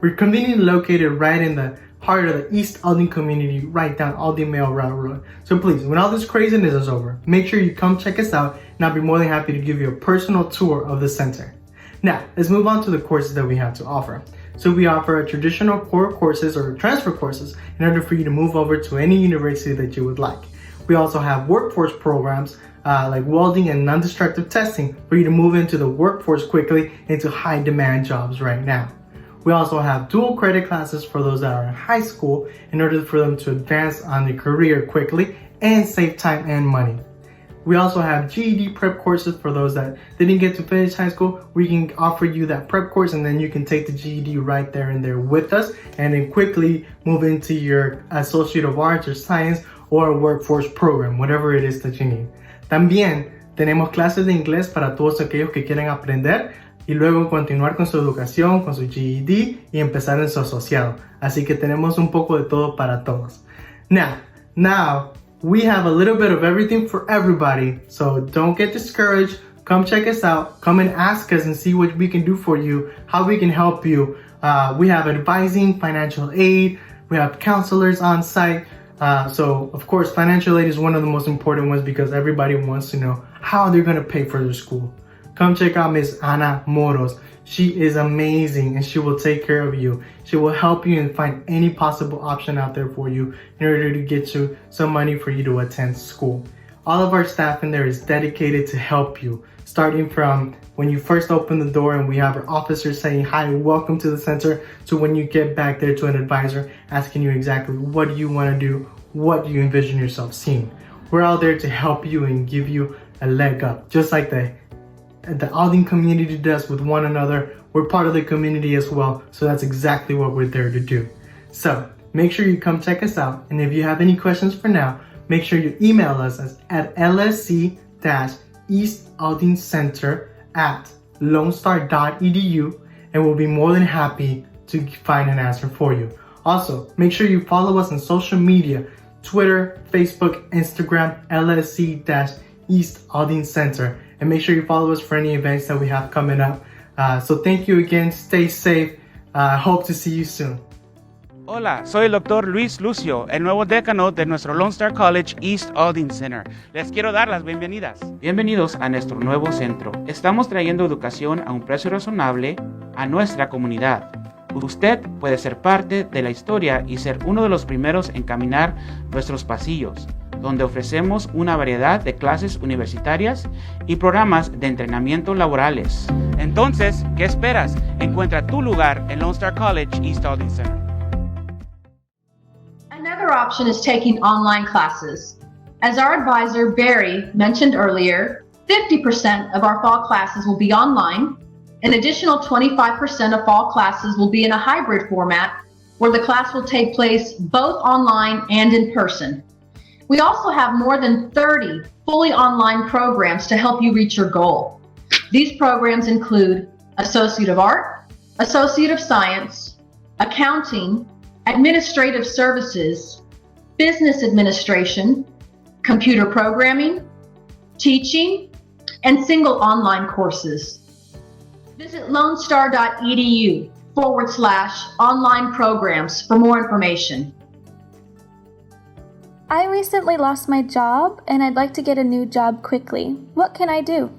We're conveniently located right in the heart of the East Aldine community, right down Aldine Mail Road. So please, when all this craziness is over, make sure you come check us out, and I'll be more than happy to give you a personal tour of the center. Now, let's move on to the courses that we have to offer. So we offer traditional core courses or transfer courses in order for you to move over to any university that you would like. We also have workforce programs like welding and non-destructive testing for you to move into the workforce quickly into high demand jobs right now. We also have dual credit classes for those that are in high school in order for them to advance on their career quickly and save time and money. We also have GED prep courses for those that didn't get to finish high school. We can offer you that prep course and then you can take the GED right there and there with us and then quickly move into your Associate of Arts or Science or a workforce program, whatever it is that you need. También tenemos clases de inglés para todos aquellos que quieren aprender y luego continuar con su educación, con su GED y empezar en su asociado. Así que tenemos un poco de todo para todos. Now, we have a little bit of everything for everybody, so don't get discouraged. Come check us out. Come and ask us and see what we can do for you, how we can help you. We have advising, financial aid, we have counselors on site. So of course, financial aid is one of the most important ones because everybody wants to know how they're going to pay for their school. Come check out Miss Ana Moros. She is amazing and she will take care of you. She will help you and find any possible option out there for you in order to get you some money for you to attend school. All of our staff in there is dedicated to help you, starting from when you first open the door and we have our officers saying, hi, welcome to the center, to when you get back there to an advisor asking you exactly what do you want to do, what do you envision yourself seeing. We're out there to help you and give you a leg up, just like the Aldine community does with one another. We're part of the community as well, so that's exactly what we're there to do. So make sure you come check us out, and if you have any questions for now, make sure you email us at lsc-eastaldincenter@lonestar.edu, and we'll be more than happy to find an answer for you. Also, make sure you follow us on social media, Twitter, Facebook, Instagram, LSC-East Aldine Center. And make sure you follow us for any events that we have coming up. So thank you again. Stay safe. Hope to see you soon. Hola, soy el Dr. Luis Lucio, el nuevo decano de nuestro Lone Star College East Aldine Center. Les quiero dar las bienvenidas. Bienvenidos a nuestro nuevo centro. Estamos trayendo educación a un precio razonable a nuestra comunidad. Usted puede ser parte de la historia y ser uno de los primeros en caminar nuestros pasillos, donde ofrecemos una variedad de clases universitarias y programas de entrenamiento laborales. Entonces, ¿qué esperas? Encuentra tu lugar en Lone Star College East Aldine Center. Another option is taking online classes. As our advisor, Barry, mentioned earlier, 50% of our fall classes will be online. An additional 25% of fall classes will be in a hybrid format where the class will take place both online and in person. We also have more than 30 fully online programs to help you reach your goal. These programs include Associate of Art, Associate of Science, Accounting, Administrative Services, Business Administration, Computer Programming, Teaching, and single online courses. Visit lonestar.edu/online programs for more information. I recently lost my job and I'd like to get a new job quickly. What can I do?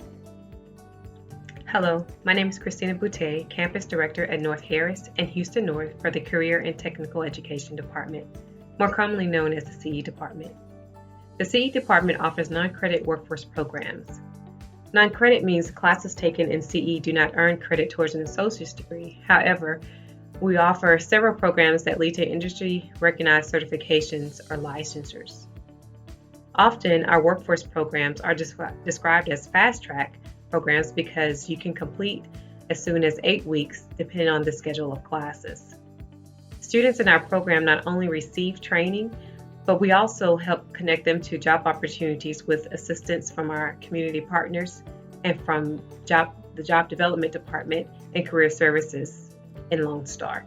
Hello, my name is Christina Boutte, Campus Director at North Harris and Houston North for the Career and Technical Education Department, more commonly known as the CE Department. The CE Department offers non-credit workforce programs. Non-credit means classes taken in CE do not earn credit towards an associate's degree. However, we offer several programs that lead to industry-recognized certifications or licensures. Often, our workforce programs are described as fast-track programs because you can complete as soon as 8 weeks, depending on the schedule of classes. Students in our program not only receive training, but we also help connect them to job opportunities with assistance from our community partners and from the Job Development Department and Career Services in Lone Star.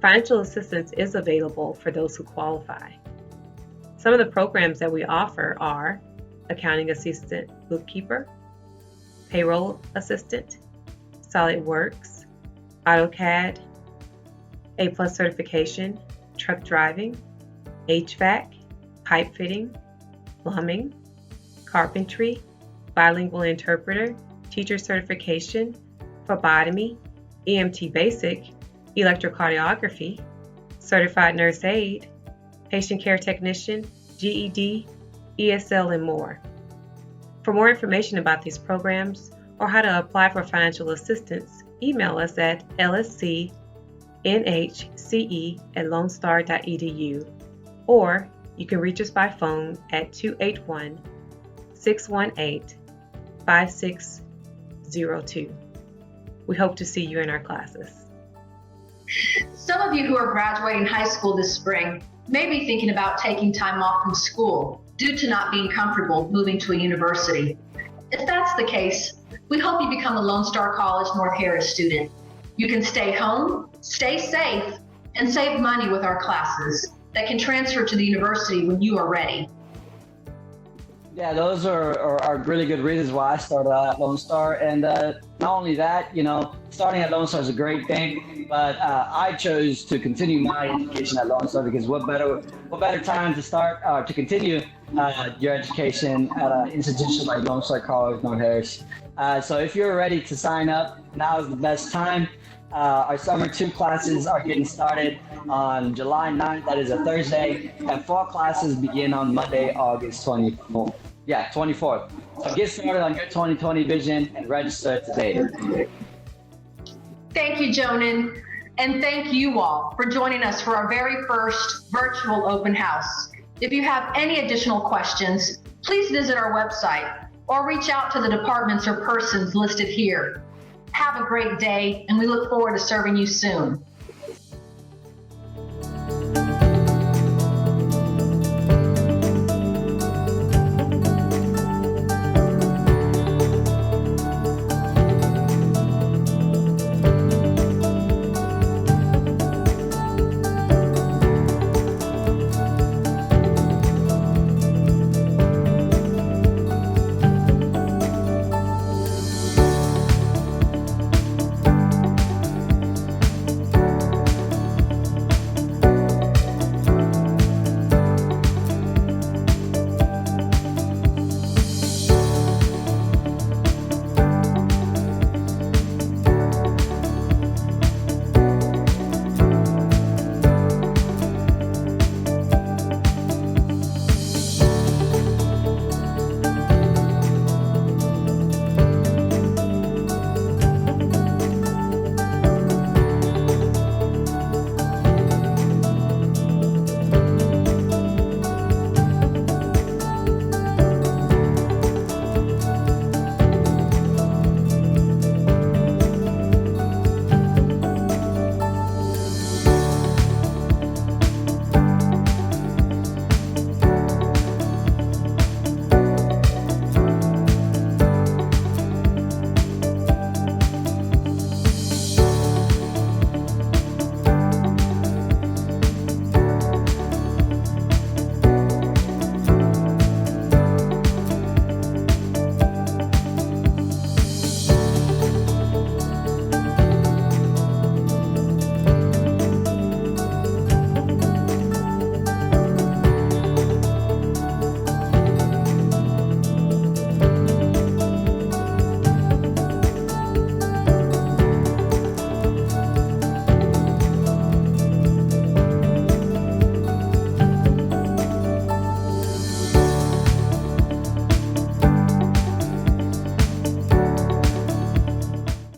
Financial assistance is available for those who qualify. Some of the programs that we offer are accounting assistant bookkeeper, payroll assistant, SolidWorks, AutoCAD, A+ certification, truck driving, HVAC, pipe fitting, plumbing, carpentry, bilingual interpreter, teacher certification, phlebotomy, EMT basic, electrocardiography, certified nurse aide, patient care technician, GED, ESL, and more. For more information about these programs or how to apply for financial assistance, email us at lsc.nhce@lonestar.edu, or you can reach us by phone at 281-618-5602. We hope to see you in our classes. Some of you who are graduating high school this spring may be thinking about taking time off from school due to not being comfortable moving to a university. If that's the case, we hope you become a Lone Star College North Harris student. You can stay home, stay safe, and save money with our classes that can transfer to the university when you are ready. Yeah, those are really good reasons why I started out at Lone Star. And not only that, starting at Lone Star is a great thing, but I chose to continue my education at Lone Star because what better time to start to continue your education at an institution like Lone Star College North Harris. So if you're ready to sign up, now is the best time. Our summer 2 classes are getting started on July 9th, that is a Thursday, and fall classes begin on Monday, August 24th. Yeah, 24th. So get started on your 2020 vision and register today. Thank you, Jonan, and thank you all for joining us for our very first virtual open house. If you have any additional questions, please visit our website or reach out to the departments or persons listed here. Have a great day, and we look forward to serving you soon.